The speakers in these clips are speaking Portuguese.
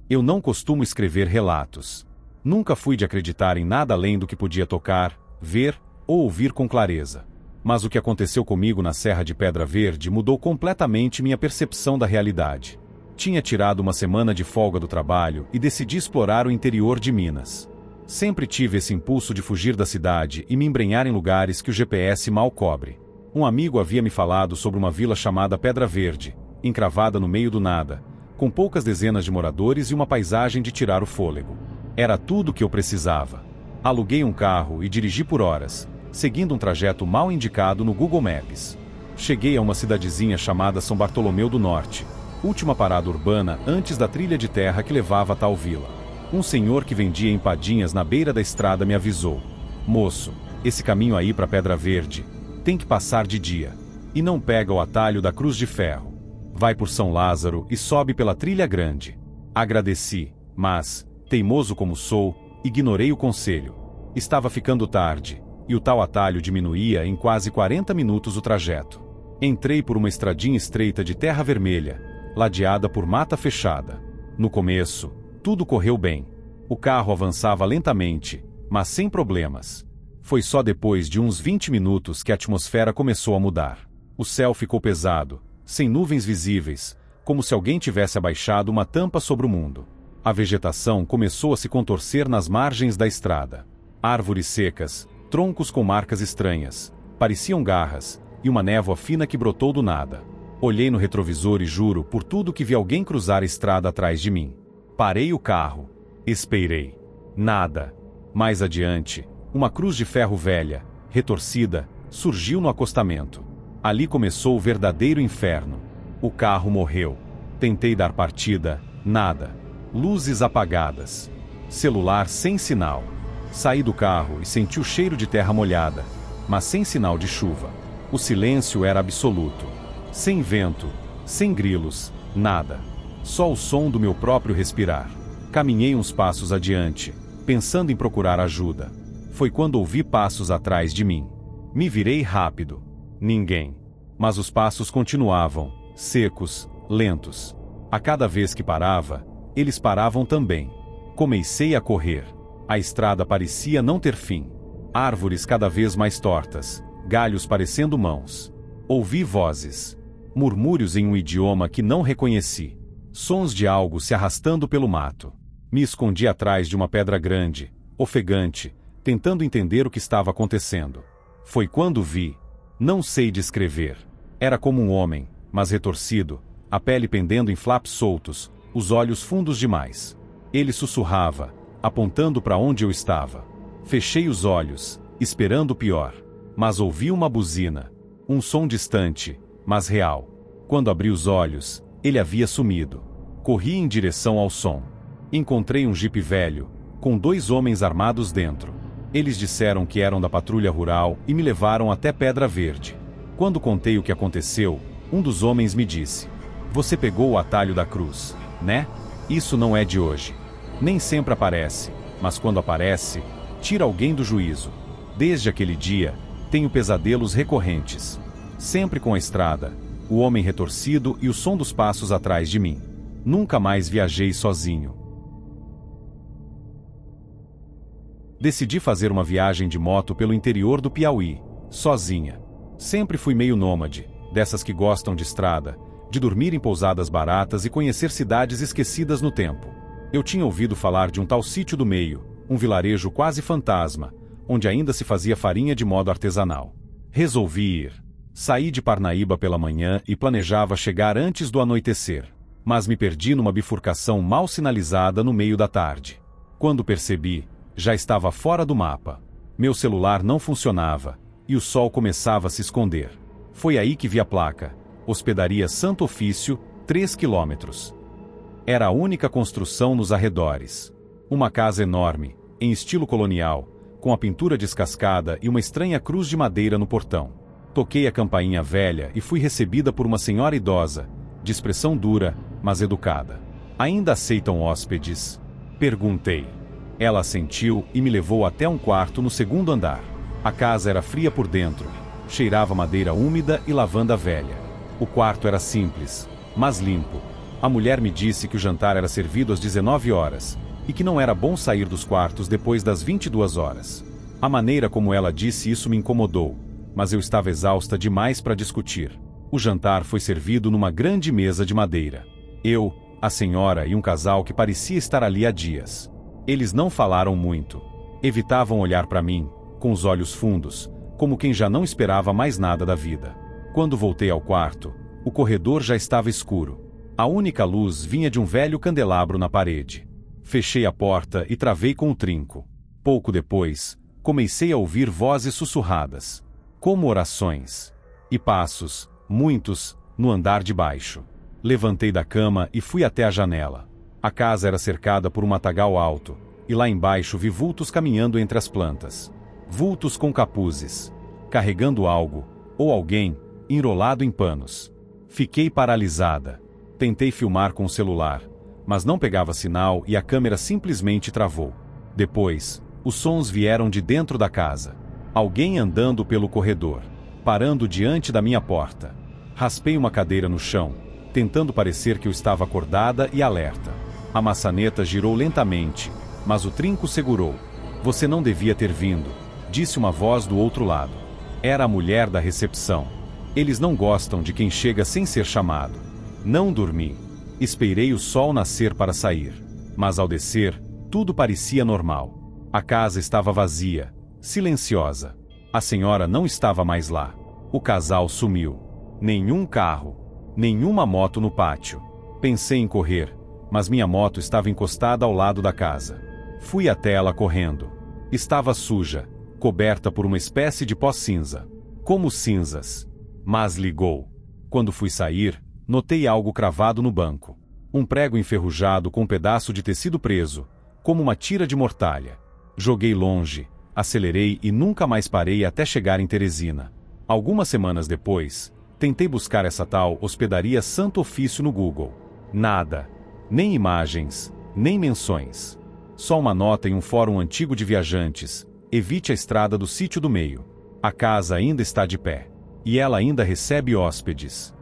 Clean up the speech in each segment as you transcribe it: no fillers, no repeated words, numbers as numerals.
Eu não costumo escrever relatos. Nunca fui de acreditar em nada além do que podia tocar, ver ou ouvir com clareza. Mas o que aconteceu comigo na Serra de Pedra Verde mudou completamente minha percepção da realidade. Tinha tirado uma semana de folga do trabalho e decidi explorar o interior de Minas. Sempre tive esse impulso de fugir da cidade e me embrenhar em lugares que o GPS mal cobre. Um amigo havia me falado sobre uma vila chamada Pedra Verde, encravada no meio do nada, com poucas dezenas de moradores e uma paisagem de tirar o fôlego. Era tudo o que eu precisava. Aluguei um carro e dirigi por horas, seguindo um trajeto mal indicado no Google Maps. Cheguei a uma cidadezinha chamada São Bartolomeu do Norte, última parada urbana antes da trilha de terra que levava a tal vila. Um senhor que vendia empadinhas na beira da estrada me avisou: "Moço, esse caminho aí para Pedra Verde tem que passar de dia. E não pega o atalho da Cruz de Ferro. Vai por São Lázaro e sobe pela Trilha Grande." Agradeci, mas, teimoso como sou, ignorei o conselho. Estava ficando tarde, e o tal atalho diminuía em quase 40 minutos o trajeto. Entrei por uma estradinha estreita de terra vermelha, ladeada por mata fechada. No começo, tudo correu bem. O carro avançava lentamente, mas sem problemas. Foi só depois de uns 20 minutos que a atmosfera começou a mudar. O céu ficou pesado, sem nuvens visíveis, como se alguém tivesse abaixado uma tampa sobre o mundo. A vegetação começou a se contorcer nas margens da estrada. Árvores secas, troncos com marcas estranhas, pareciam garras, e uma névoa fina que brotou do nada. Olhei no retrovisor e juro por tudo que vi alguém cruzar a estrada atrás de mim. Parei o carro. Esperei. Nada. Mais adiante, uma cruz de ferro velha, retorcida, surgiu no acostamento. Ali começou o verdadeiro inferno. O carro morreu. Tentei dar partida, nada. Luzes apagadas. Celular sem sinal. Saí do carro e senti o cheiro de terra molhada, mas sem sinal de chuva. O silêncio era absoluto. Sem vento, sem grilos, nada. Só o som do meu próprio respirar. Caminhei uns passos adiante, pensando em procurar ajuda. Foi quando ouvi passos atrás de mim. Me virei rápido. Ninguém. Mas os passos continuavam, secos, lentos. A cada vez que parava, eles paravam também. Comecei a correr. A estrada parecia não ter fim. Árvores cada vez mais tortas, galhos parecendo mãos. Ouvi vozes. Murmúrios em um idioma que não reconheci. Sons de algo se arrastando pelo mato. Me escondi atrás de uma pedra grande, ofegante, tentando entender o que estava acontecendo. Foi quando vi. Não sei descrever. Era como um homem, mas retorcido, a pele pendendo em flaps soltos, os olhos fundos demais. Ele sussurrava, apontando para onde eu estava. Fechei os olhos, esperando o pior. Mas ouvi uma buzina. Um som distante, mas real. Quando abri os olhos, ele havia sumido. Corri em direção ao som. Encontrei um jipe velho, com 2 homens armados dentro. Eles disseram que eram da patrulha rural e me levaram até Pedra Verde. Quando contei o que aconteceu, um dos homens me disse: "Você pegou o atalho da cruz, né? Isso não é de hoje. Nem sempre aparece, mas quando aparece, tira alguém do juízo. Desde aquele dia, tenho pesadelos recorrentes. Sempre com a estrada, o homem retorcido e o som dos passos atrás de mim. Nunca mais viajei sozinho." Decidi fazer uma viagem de moto pelo interior do Piauí, sozinha. Sempre fui meio nômade, dessas que gostam de estrada, de dormir em pousadas baratas e conhecer cidades esquecidas no tempo. Eu tinha ouvido falar de um tal Sítio do Meio, um vilarejo quase fantasma, onde ainda se fazia farinha de modo artesanal. Resolvi ir. Saí de Parnaíba pela manhã e planejava chegar antes do anoitecer. Mas me perdi numa bifurcação mal sinalizada no meio da tarde. Quando percebi, já estava fora do mapa. Meu celular não funcionava, e o sol começava a se esconder. Foi aí que vi a placa: Hospedaria Santo Ofício, 3 quilômetros. Era a única construção nos arredores. Uma casa enorme, em estilo colonial, com a pintura descascada e uma estranha cruz de madeira no portão. Toquei a campainha velha e fui recebida por uma senhora idosa, de expressão dura, mas educada. "Ainda aceitam hóspedes?" Perguntei. Ela assentiu e me levou até um quarto no 2º andar. A casa era fria por dentro, cheirava madeira úmida e lavanda velha. O quarto era simples, mas limpo. A mulher me disse que o jantar era servido às 19 horas, e que não era bom sair dos quartos depois das 22 horas. A maneira como ela disse isso me incomodou, mas eu estava exausta demais para discutir. O jantar foi servido numa grande mesa de madeira. Eu, a senhora e um casal que parecia estar ali há dias. Eles não falaram muito. Evitavam olhar para mim, com os olhos fundos, como quem já não esperava mais nada da vida. Quando voltei ao quarto, o corredor já estava escuro. A única luz vinha de um velho candelabro na parede. Fechei a porta e travei com o trinco. Pouco depois, comecei a ouvir vozes sussurradas, como orações, e passos, muitos, no andar de baixo. Levantei da cama e fui até a janela. A casa era cercada por um matagal alto, e lá embaixo vi vultos caminhando entre as plantas. Vultos com capuzes, carregando algo, ou alguém, enrolado em panos. Fiquei paralisada. Tentei filmar com o celular, mas não pegava sinal e a câmera simplesmente travou. Depois, os sons vieram de dentro da casa. Alguém andando pelo corredor, parando diante da minha porta. Raspei uma cadeira no chão, tentando parecer que eu estava acordada e alerta. A maçaneta girou lentamente, mas o trinco segurou. Você não devia ter vindo, disse uma voz do outro lado. Era a mulher da recepção. Eles não gostam de quem chega sem ser chamado. Não dormi. Esperei o sol nascer para sair. Mas ao descer, tudo parecia normal. A casa estava vazia, silenciosa. A senhora não estava mais lá. O casal sumiu. Nenhum carro, nenhuma moto no pátio. Pensei em correr, mas minha moto estava encostada ao lado da casa. Fui até ela correndo. Estava suja, coberta por uma espécie de pó cinza. Como cinzas. Mas ligou. Quando fui sair, notei algo cravado no banco. Um prego enferrujado com um pedaço de tecido preso, como uma tira de mortalha. Joguei longe, acelerei e nunca mais parei até chegar em Teresina. Algumas semanas depois, tentei buscar essa tal hospedaria Santo Ofício no Google. Nada. Nem imagens, nem menções. Só uma nota em um fórum antigo de viajantes: evite a estrada do Sítio do Meio. A casa ainda está de pé. E ela ainda recebe hóspedes.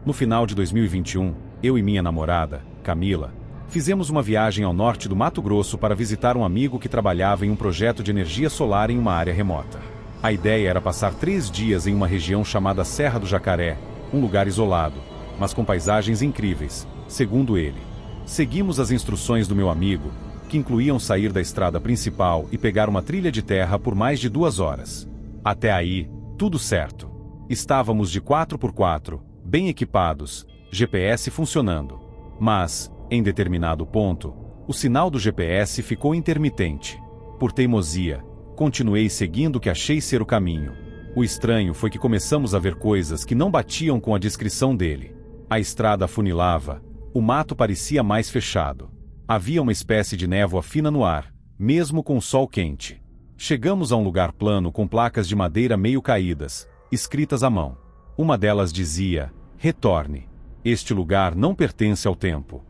No final de 2021, eu e minha namorada, Camila, fizemos uma viagem ao norte do Mato Grosso para visitar um amigo que trabalhava em um projeto de energia solar em uma área remota. A ideia era passar 3 dias em uma região chamada Serra do Jacaré, um lugar isolado, mas com paisagens incríveis, segundo ele. Seguimos as instruções do meu amigo, que incluíam sair da estrada principal e pegar uma trilha de terra por mais de 2 horas. Até aí, tudo certo. Estávamos de 4x4, bem equipados, GPS funcionando. Mas, em determinado ponto, o sinal do GPS ficou intermitente. Por teimosia, continuei seguindo o que achei ser o caminho. O estranho foi que começamos a ver coisas que não batiam com a descrição dele. A estrada afunilava, o mato parecia mais fechado. Havia uma espécie de névoa fina no ar, mesmo com o sol quente. Chegamos a um lugar plano com placas de madeira meio caídas, escritas à mão. Uma delas dizia: retorne. Este lugar não pertence ao tempo.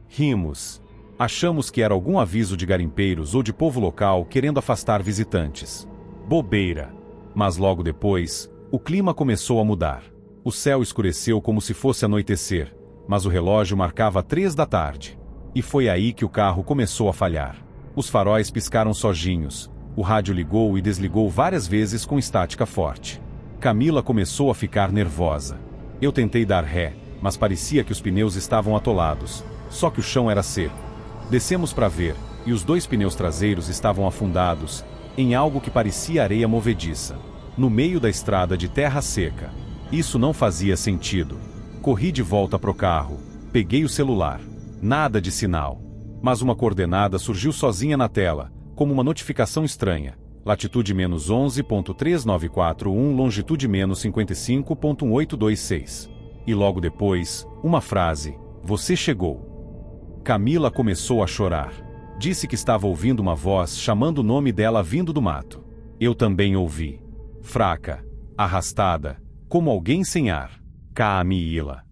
Rimos. Achamos que era algum aviso de garimpeiros ou de povo local querendo afastar visitantes. Bobeira. Mas logo depois, o clima começou a mudar. O céu escureceu como se fosse anoitecer, mas o relógio marcava 3 da tarde. E foi aí que o carro começou a falhar. Os faróis piscaram sozinhos, o rádio ligou e desligou várias vezes com estática forte. Camila começou a ficar nervosa. Eu tentei dar ré, mas parecia que os pneus estavam atolados, só que o chão era seco. Descemos para ver, e os 2 pneus traseiros estavam afundados em algo que parecia areia movediça, no meio da estrada de terra seca. Isso não fazia sentido. Corri de volta pro carro, peguei o celular. Nada de sinal. Mas uma coordenada surgiu sozinha na tela, como uma notificação estranha. Latitude -11.3941, longitude -55.1826. E logo depois, uma frase: você chegou. Camila começou a chorar. Disse que estava ouvindo uma voz chamando o nome dela vindo do mato. Eu também ouvi. Fraca, arrastada, como alguém sem ar. Camila.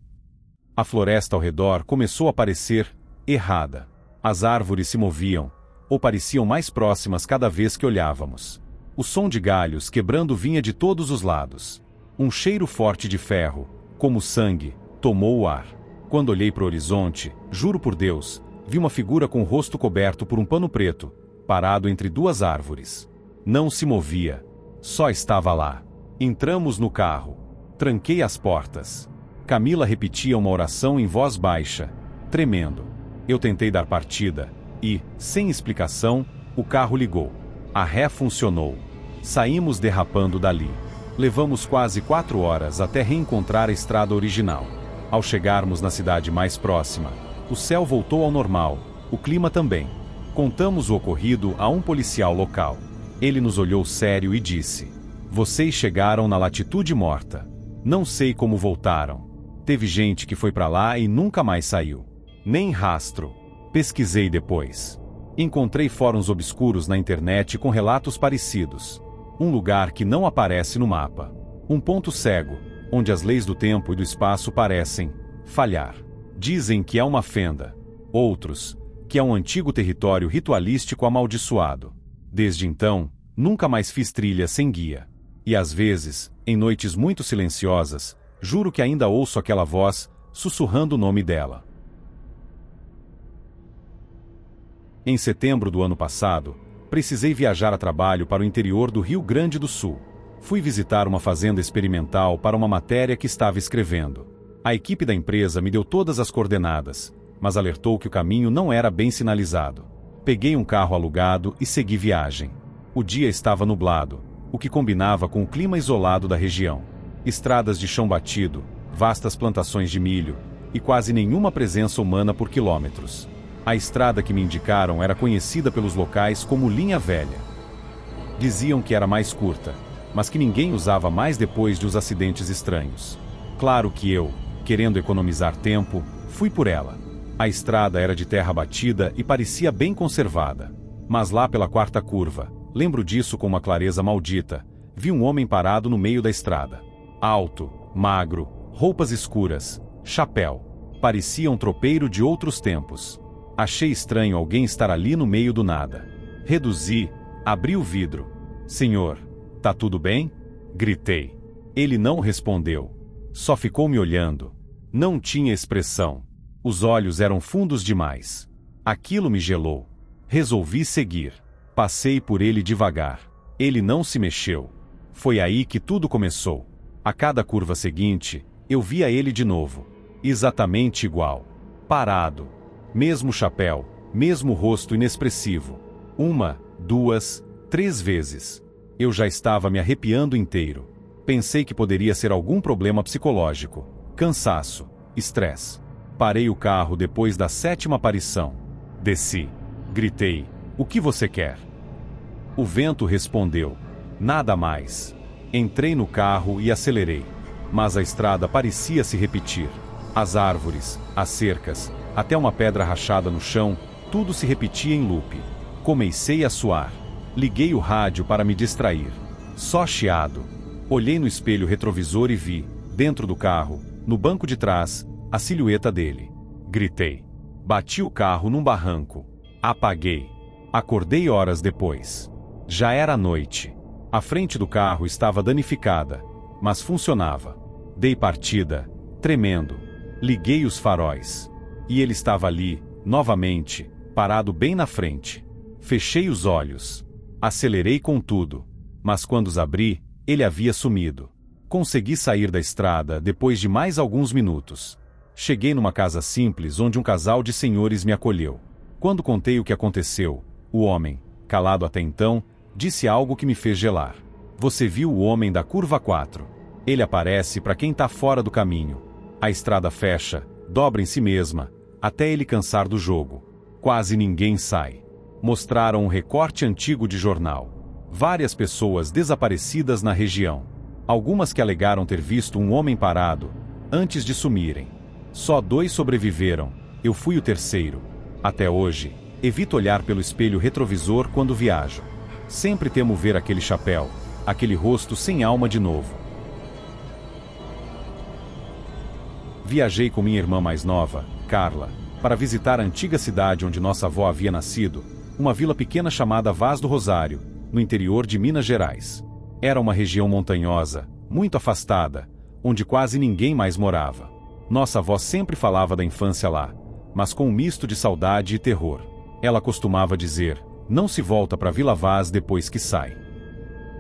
A floresta ao redor começou a parecer errada. As árvores se moviam, ou pareciam mais próximas cada vez que olhávamos. O som de galhos quebrando vinha de todos os lados. Um cheiro forte de ferro, como sangue, tomou o ar. Quando olhei para o horizonte, juro por Deus, vi uma figura com o rosto coberto por um pano preto, parado entre duas árvores. Não se movia. Só estava lá. Entramos no carro. Tranquei as portas. Camila repetia uma oração em voz baixa, tremendo. Eu tentei dar partida e, sem explicação, o carro ligou. A ré funcionou. Saímos derrapando dali. Levamos quase 4 horas até reencontrar a estrada original. Ao chegarmos na cidade mais próxima, o céu voltou ao normal, o clima também. Contamos o ocorrido a um policial local. Ele nos olhou sério e disse: "Vocês chegaram na latitude morta. Não sei como voltaram. Teve gente que foi para lá e nunca mais saiu. Nem rastro." Pesquisei depois. Encontrei fóruns obscuros na internet com relatos parecidos. Um lugar que não aparece no mapa. Um ponto cego, onde as leis do tempo e do espaço parecem falhar. Dizem que é uma fenda. Outros, que é um antigo território ritualístico amaldiçoado. Desde então, nunca mais fiz trilha sem guia. E às vezes, em noites muito silenciosas, juro que ainda ouço aquela voz, sussurrando o nome dela. Em setembro do ano passado, precisei viajar a trabalho para o interior do Rio Grande do Sul. Fui visitar uma fazenda experimental para uma matéria que estava escrevendo. A equipe da empresa me deu todas as coordenadas, mas alertou que o caminho não era bem sinalizado. Peguei um carro alugado e segui viagem. O dia estava nublado, o que combinava com o clima isolado da região. Estradas de chão batido, vastas plantações de milho e quase nenhuma presença humana por quilômetros. A estrada que me indicaram era conhecida pelos locais como Linha Velha. Diziam que era mais curta, mas que ninguém usava mais depois de os acidentes estranhos. Claro que eu, querendo economizar tempo, fui por ela. A estrada era de terra batida e parecia bem conservada. Mas lá pela 4ª curva, lembro disso com uma clareza maldita, vi um homem parado no meio da estrada. Alto, magro, roupas escuras, chapéu. Parecia um tropeiro de outros tempos. Achei estranho alguém estar ali no meio do nada. Reduzi, abri o vidro. "Senhor, tá tudo bem?" Gritei. Ele não respondeu. Só ficou me olhando. Não tinha expressão. Os olhos eram fundos demais. Aquilo me gelou. Resolvi seguir. Passei por ele devagar. Ele não se mexeu. Foi aí que tudo começou. A cada curva seguinte, eu via ele de novo. Exatamente igual. Parado. Mesmo chapéu, mesmo rosto inexpressivo. 1, 2, 3 vezes. Eu já estava me arrepiando inteiro. Pensei que poderia ser algum problema psicológico. Cansaço, estresse. Parei o carro depois da 7ª aparição. Desci. Gritei: "O que você quer?" O vento respondeu: "Nada mais." Entrei no carro e acelerei. Mas a estrada parecia se repetir. As árvores, as cercas, até uma pedra rachada no chão, tudo se repetia em loop. Comecei a suar. Liguei o rádio para me distrair. Só chiado. Olhei no espelho retrovisor e vi, dentro do carro, no banco de trás, a silhueta dele. Gritei. Bati o carro num barranco. Apaguei. Acordei horas depois. Já era noite. A frente do carro estava danificada, mas funcionava. Dei partida, tremendo. Liguei os faróis. E ele estava ali, novamente, parado bem na frente. Fechei os olhos. Acelerei com tudo. Mas quando os abri, ele havia sumido. Consegui sair da estrada depois de mais alguns minutos. Cheguei numa casa simples onde um casal de senhores me acolheu. Quando contei o que aconteceu, o homem, calado até então, disse algo que me fez gelar. "Você viu o homem da curva 4. Ele aparece para quem está fora do caminho. A estrada fecha, dobra em si mesma, até ele cansar do jogo. Quase ninguém sai." Mostraram um recorte antigo de jornal. Várias pessoas desaparecidas na região. Algumas que alegaram ter visto um homem parado, antes de sumirem. Só 2 sobreviveram, eu fui o terceiro. Até hoje, evito olhar pelo espelho retrovisor quando viajo. Sempre temo ver aquele chapéu, aquele rosto sem alma de novo. Viajei com minha irmã mais nova, Carla, para visitar a antiga cidade onde nossa avó havia nascido, uma vila pequena chamada Vaz do Rosário, no interior de Minas Gerais. Era uma região montanhosa, muito afastada, onde quase ninguém mais morava. Nossa avó sempre falava da infância lá, mas com um misto de saudade e terror. Ela costumava dizer: não se volta para Vila Vaz depois que sai.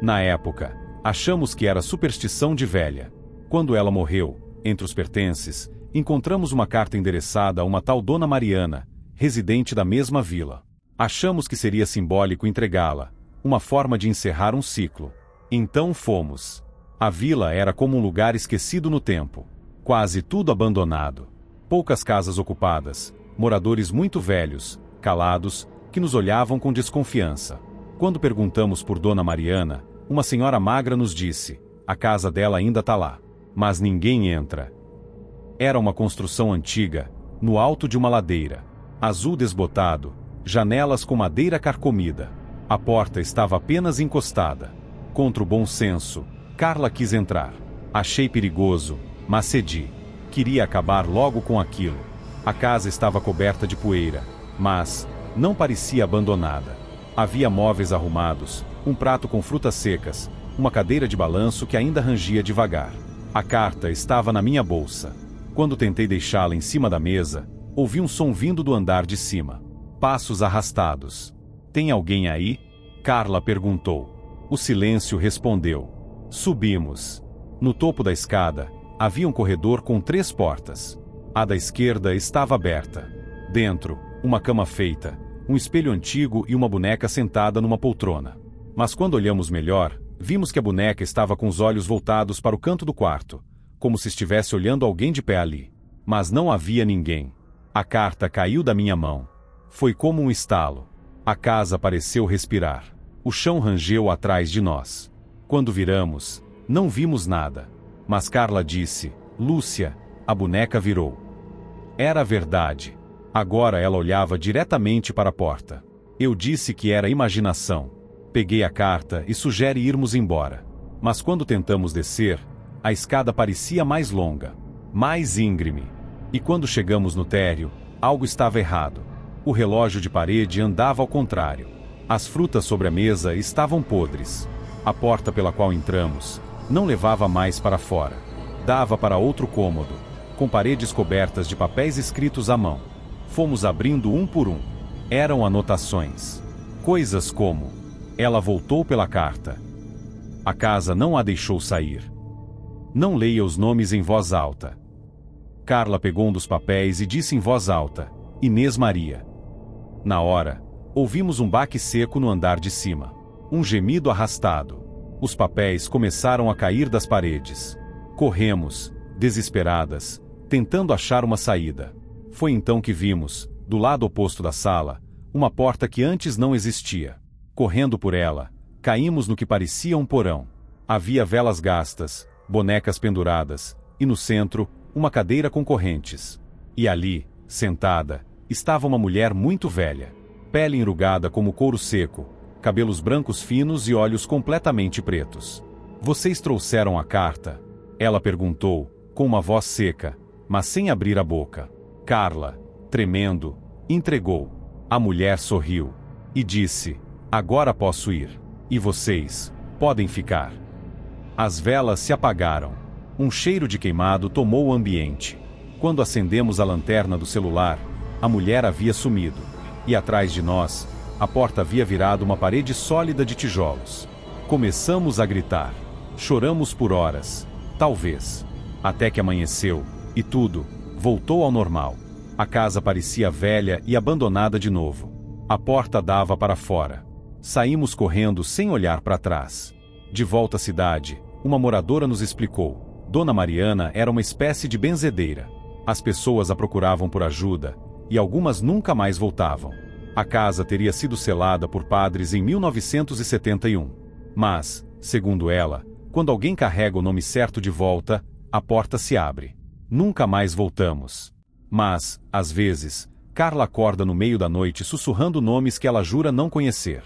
Na época, achamos que era superstição de velha. Quando ela morreu, entre os pertences, encontramos uma carta endereçada a uma tal Dona Mariana, residente da mesma vila. Achamos que seria simbólico entregá-la, uma forma de encerrar um ciclo. Então fomos. A vila era como um lugar esquecido no tempo. Quase tudo abandonado. Poucas casas ocupadas, moradores muito velhos, calados, que nos olhavam com desconfiança. Quando perguntamos por Dona Mariana, uma senhora magra nos disse: a casa dela ainda está lá. Mas ninguém entra. Era uma construção antiga, no alto de uma ladeira. Azul desbotado, janelas com madeira carcomida. A porta estava apenas encostada. Contra o bom senso, Carla quis entrar. Achei perigoso, mas cedi. Queria acabar logo com aquilo. A casa estava coberta de poeira, mas não parecia abandonada. Havia móveis arrumados, um prato com frutas secas, uma cadeira de balanço que ainda rangia devagar. A carta estava na minha bolsa. Quando tentei deixá-la em cima da mesa, ouvi um som vindo do andar de cima. Passos arrastados. Tem alguém aí? Carla perguntou. O silêncio respondeu. Subimos. No topo da escada, havia um corredor com 3 portas. A da esquerda estava aberta. Dentro, uma cama feita, um espelho antigo e uma boneca sentada numa poltrona. Mas quando olhamos melhor, vimos que a boneca estava com os olhos voltados para o canto do quarto, como se estivesse olhando alguém de pé ali. Mas não havia ninguém. A carta caiu da minha mão. Foi como um estalo. A casa pareceu respirar. O chão rangeu atrás de nós. Quando viramos, não vimos nada. Mas Carla disse: Lúcia, a boneca virou. Era verdade. Agora ela olhava diretamente para a porta. Eu disse que era imaginação. Peguei a carta e sugere irmos embora. Mas quando tentamos descer, a escada parecia mais longa, mais íngreme. E quando chegamos no térreo, algo estava errado. O relógio de parede andava ao contrário. As frutas sobre a mesa estavam podres. A porta pela qual entramos não levava mais para fora. Dava para outro cômodo, com paredes cobertas de papéis escritos à mão. Fomos abrindo um por um. Eram anotações. Coisas como: ela voltou pela carta. A casa não a deixou sair. Não leia os nomes em voz alta. Carla pegou um dos papéis e disse em voz alta: Inês Maria. Na hora, ouvimos um baque seco no andar de cima. Um gemido arrastado. Os papéis começaram a cair das paredes. Corremos, desesperadas, tentando achar uma saída. Foi então que vimos, do lado oposto da sala, uma porta que antes não existia. Correndo por ela, caímos no que parecia um porão. Havia velas gastas, bonecas penduradas, e no centro, uma cadeira com correntes. E ali, sentada, estava uma mulher muito velha. Pele enrugada como couro seco, cabelos brancos finos e olhos completamente pretos. Vocês trouxeram a carta? Ela perguntou, com uma voz seca, mas sem abrir a boca. Carla, tremendo, entregou. A mulher sorriu e disse: Agora posso ir. E vocês podem ficar. As velas se apagaram. Um cheiro de queimado tomou o ambiente. Quando acendemos a lanterna do celular, a mulher havia sumido. E atrás de nós, a porta havia virado uma parede sólida de tijolos. Começamos a gritar. Choramos por horas, talvez. Até que amanheceu, e tudo voltou ao normal. A casa parecia velha e abandonada de novo. A porta dava para fora. Saímos correndo sem olhar para trás. De volta à cidade, uma moradora nos explicou. Dona Mariana era uma espécie de benzedeira. As pessoas a procuravam por ajuda, e algumas nunca mais voltavam. A casa teria sido selada por padres em 1971. Mas, segundo ela, quando alguém carrega o nome certo de volta, a porta se abre. Nunca mais voltamos. Mas, às vezes, Carla acorda no meio da noite sussurrando nomes que ela jura não conhecer.